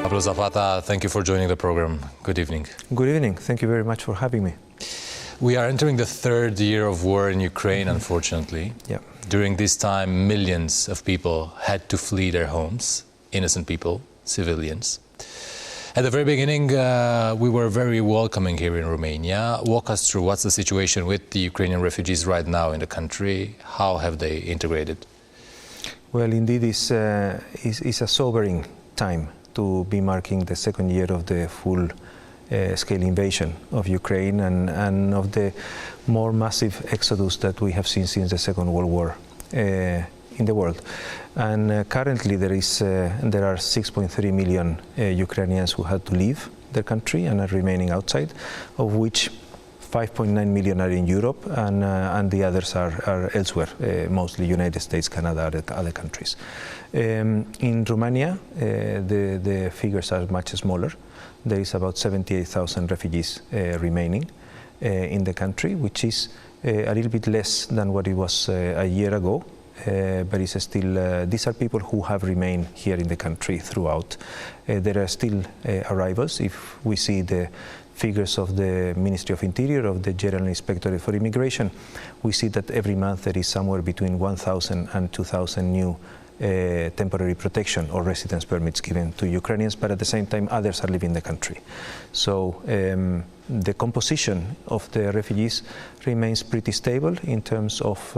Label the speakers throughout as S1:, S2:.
S1: Pablo Zapata, thank you for joining the program. Good evening.
S2: Good evening. Thank you very much for having me.
S1: We are entering the third year of war in Ukraine, unfortunately.
S2: Yeah.
S1: During this time, millions of people had to flee their homes, innocent people, civilians. At the very beginning, we were very welcoming here in Romania. Walk us through what's the situation with the Ukrainian refugees right now in the country. How have they integrated?
S2: Well, indeed, it's a sobering time to be marking the second year of the full-scale invasion of Ukraine and of the more massive exodus that we have seen since the Second World War in the world. And currently there are 6.3 million Ukrainians who had to leave their country and are remaining outside, of which 5.9 million are in Europe and the others are elsewhere, mostly United States, Canada, other countries. In Romania, the figures are much smaller. There is about 78,000 refugees remaining in the country, which is a little bit less than what it was a year ago. But it's still, these are people who have remained here in the country throughout. There are still arrivals. If we see the figures of the Ministry of Interior, of the General Inspectorate for Immigration, we see that every month there is somewhere between 1,000 and 2,000 new temporary protection or residence permits given to Ukrainians, but at the same time others are leaving the country. So the composition of the refugees remains pretty stable in terms of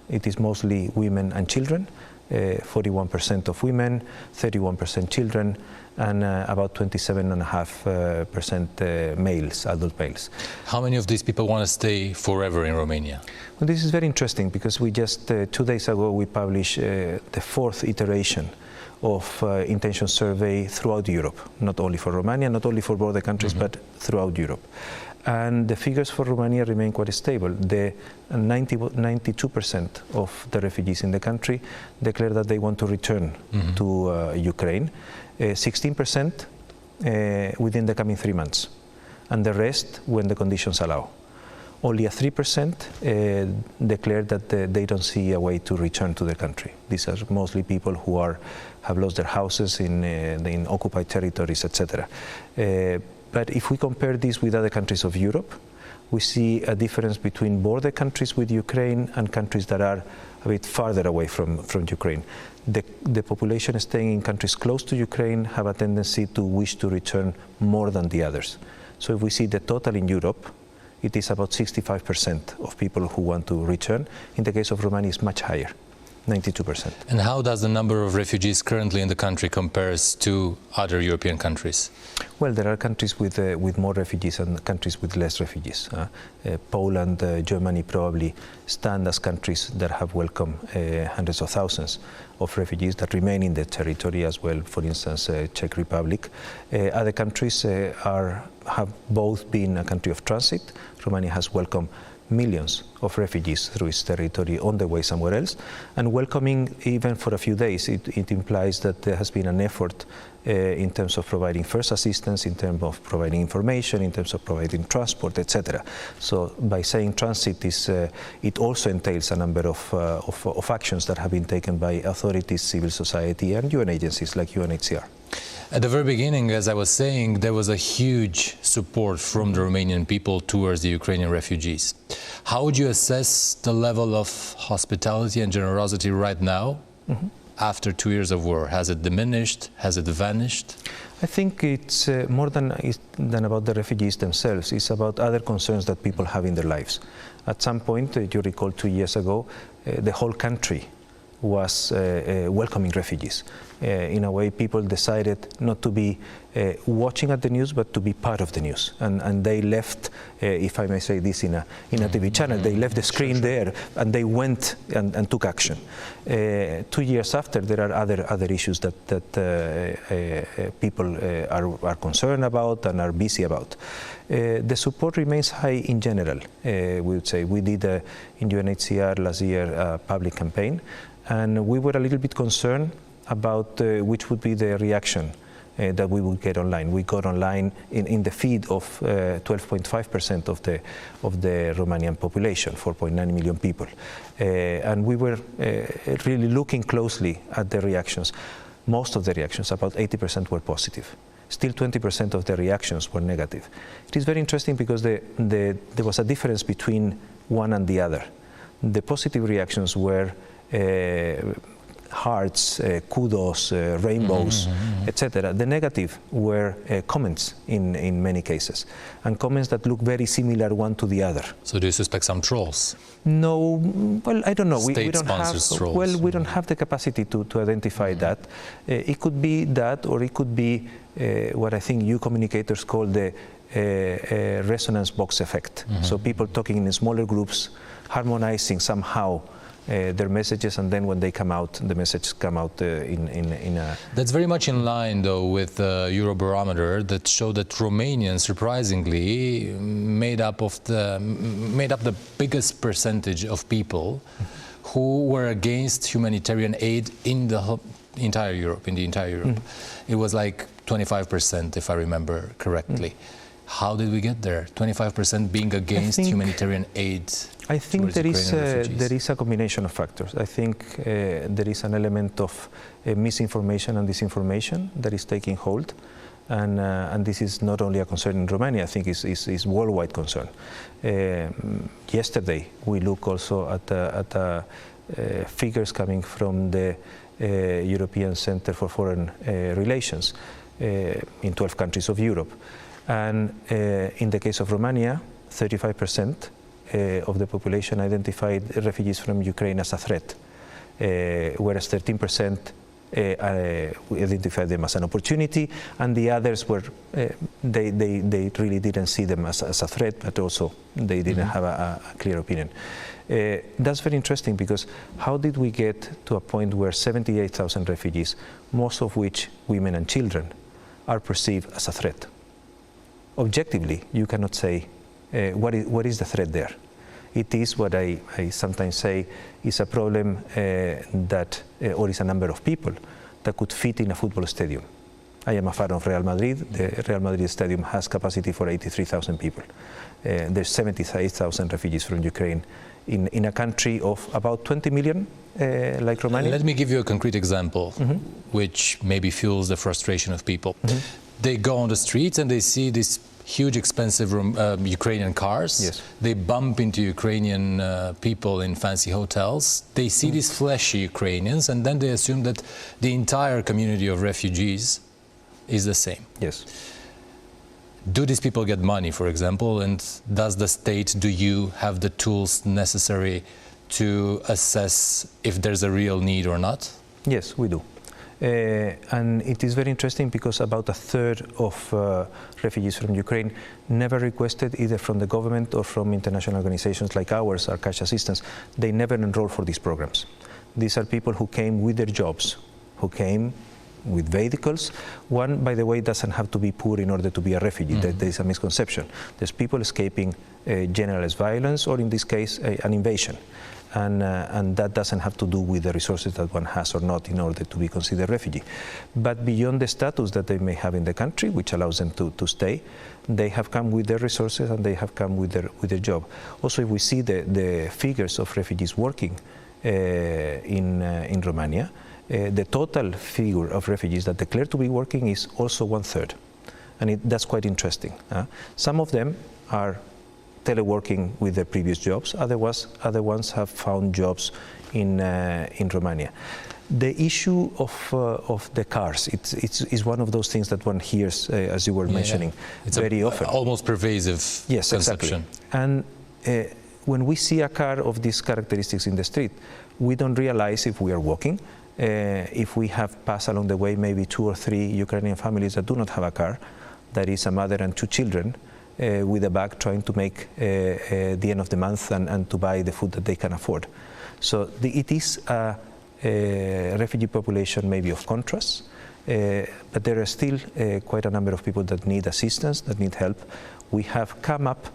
S2: it is mostly women and children, 41% of women, 31% children, and about 27.5% males, adult males.
S1: How many of these people want to stay forever in Romania?
S2: Well, this is very interesting because we just 2 days ago we published the fourth iteration of intention survey throughout Europe, not only for Romania, not only for border countries, but throughout Europe. And the figures for Romania remain quite stable. The 92% of the refugees in the country declare that they want to return to Ukraine, 16% within the coming 3 months, and the rest when the conditions allow. Only a 3% declared that they don't see a way to return to their country. These are mostly people who have lost their houses in occupied territories, etc. But if we compare this with other countries of Europe, we see a difference between border countries with Ukraine and countries that are a bit farther away from Ukraine. The population staying in countries close to Ukraine have a tendency to wish to return more than the others. So if we see the total in Europe, it is about 65% of people who want to return. In the case of Romania, it's much higher, 92%.
S1: And how does the number of refugees currently in the country compares to other European countries?
S2: Well, there are countries with more refugees and countries with less refugees. Poland, Germany probably stand as countries that have welcomed hundreds of thousands of refugees that remain in their territory as well. For instance, Czech Republic. Other countries have both been a country of transit. Romania has welcomed millions of refugees through its territory on their way somewhere else, and welcoming even for a few days, it implies that there has been an effort in terms of providing first assistance, in terms of providing information, in terms of providing transport, etc. So by saying transit, it also entails a number of actions that have been taken by authorities, civil society and UN agencies like UNHCR.
S1: At the very beginning, as I was saying, there was a huge support from the Romanian people towards the Ukrainian refugees. How would you assess the level of hospitality and generosity right now, after 2 years of war? Has it diminished? Has it vanished?
S2: I think it's more than about the refugees themselves. It's about other concerns that people have in their lives. At some point, you recall 2 years ago, the whole country was welcoming refugees. In a way, people decided not to be watching at the news, but to be part of the news. And they left, if I may say this in a TV channel, they left the screen there and they went and took action. 2 years after, there are other issues that people are concerned about and are busy about. The support remains high in general, we would say. We did in UNHCR last year a public campaign, and we were a little bit concerned about which would be the reaction that we would get online. We got online in the feed of 12.5% of the Romanian population, 4.9 million people. And we were really looking closely at the reactions. most of the reactions, about 80%, were positive. Still 20% of the reactions were negative. It is very interesting because there was a difference between one and the other. The positive reactions were hearts, kudos, rainbows, etc. The negative were comments in many cases, and comments that look very similar one to the other.
S1: So do you suspect some trolls?
S2: No, well, I don't know. We don't have,
S1: trolls.
S2: well, we don't have the capacity to identify that. It could be that, or it could be what I think you communicators call the resonance box effect. So people talking in smaller groups, harmonizing somehow their messages, and then when they come out, the messages come out in a...
S1: That's very much in line, though, with the Eurobarometer that showed that Romanians, surprisingly, made up the biggest percentage of people who were against humanitarian aid in the entire Europe. It was like 25%, if I remember correctly. How did we get there? 25% being against humanitarian aid?
S2: I think there is a combination of factors. I think there is an element of misinformation and disinformation that is taking hold, and this is not only a concern in Romania. I think it's worldwide concern. Yesterday we look also at figures coming from the European Center for Foreign Relations in 12 countries of Europe. And in the case of Romania, 35% of the population identified refugees from Ukraine as a threat, whereas 13% identified them as an opportunity, and the others were, they really didn't see them as a threat, but also they didn't have a clear opinion. That's very interesting, because how did we get to a point where 78,000 refugees, most of which women and children, are perceived as a threat? Objectively, you cannot say what is the threat there. It is what I sometimes say is a problem that, or is a number of people that could fit in a football stadium. I am a fan of Real Madrid. The Real Madrid stadium has capacity for 83,000 people. There's 78,000 refugees from Ukraine in a country of about 20 million, like Romania.
S1: Let me give you a concrete example, which maybe fuels the frustration of people. They go on the streets and they see these huge, expensive Ukrainian cars.
S2: Yes.
S1: They bump into Ukrainian people in fancy hotels. They see these fleshy Ukrainians, and then they assume that the entire community of refugees is the same.
S2: Yes.
S1: Do these people get money, for example, and does the state, do you have the tools necessary to assess if there's a real need or not?
S2: Yes, we do. And it is very interesting because about a third of refugees from Ukraine never requested, either from the government or from international organizations like ours, our cash assistance. They never enrolled for these programs. These are people who came with their jobs, who came with vehicles. One, by the way, doesn't have to be poor in order to be a refugee. There is a misconception. There's people escaping generalized violence, or in this case, an invasion. And that doesn't have to do with the resources that one has or not in order to be considered refugee. But beyond the status that they may have in the country, which allows them to stay, they have come with their resources and they have come with their job. Also, if we see the figures of refugees working in Romania, the total figure of refugees that declare to be working is also 1/3. And that's quite interesting. Some of them are teleworking with their previous jobs. Other ones have found jobs in Romania. The issue of the cars, it's one of those things that one hears, as you were mentioning,
S1: it's
S2: very often.
S1: Almost pervasive conception.
S2: Exactly. And when we see a car of these characteristics in the street, we don't realize if we are walking, if we have passed along the way maybe 2 or 3 Ukrainian families that do not have a car, that is a mother and 2 children, with a bag trying to make the end of the month and to buy the food that they can afford. So it is a refugee population maybe of contrast, but there are still quite a number of people that need assistance, that need help. We have come up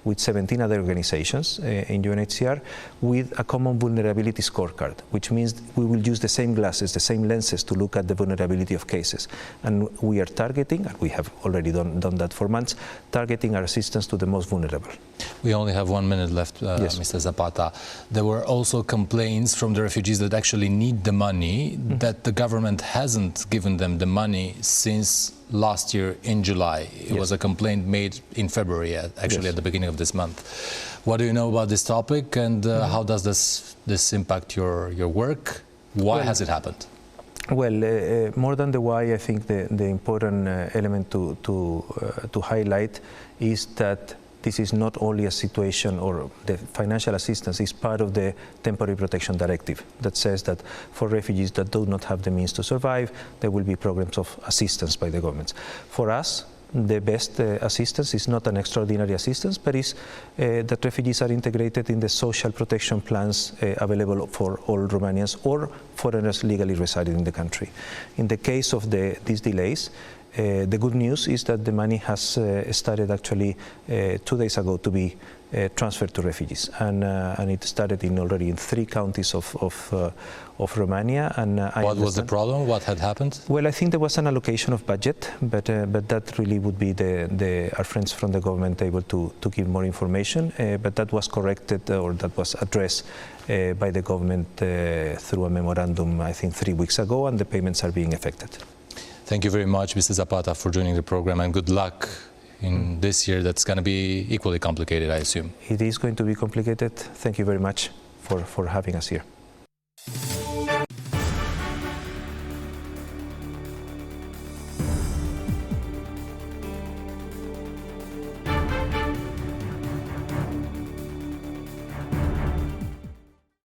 S2: with 17 other organizations in UNHCR with a common vulnerability scorecard, which means we will use the same glasses, the same lenses to look at the vulnerability of cases. And we are targeting, and we have already done that for months, targeting our assistance to the most vulnerable.
S1: We only have 1 minute left,
S2: Yes.
S1: Mr. Zapata. There were also complaints from the refugees that actually need the money, that the government hasn't given them the money since last year in July. It was a complaint made in February, actually at the beginning of this month. What do you know about this topic, and how does this impact your work? Why has it happened?
S2: Well, more than the why, I think the important element to highlight is that this is not only a situation, or the financial assistance is part of the Temporary Protection Directive that says that for refugees that do not have the means to survive, there will be programs of assistance by the governments. For us, the best assistance is not an extraordinary assistance, but is that refugees are integrated in the social protection plans available for all Romanians or foreigners legally residing in the country. In the case of these delays, the good news is that the money has started actually 2 days ago to be transferred to refugees, and it started already in 3 counties of Romania. And
S1: what was the problem? What had happened?
S2: Well, I think there was an allocation of budget, but that really would be our friends from the government able to give more information. But that was corrected, or that was addressed by the government through a memorandum, I think 3 weeks ago, and the payments are being effected.
S1: Thank you very much, Mr. Zapata, for joining the program, and good luck in this year that's going to be equally complicated, I assume.
S2: It is going to be complicated. Thank you very much for having us here.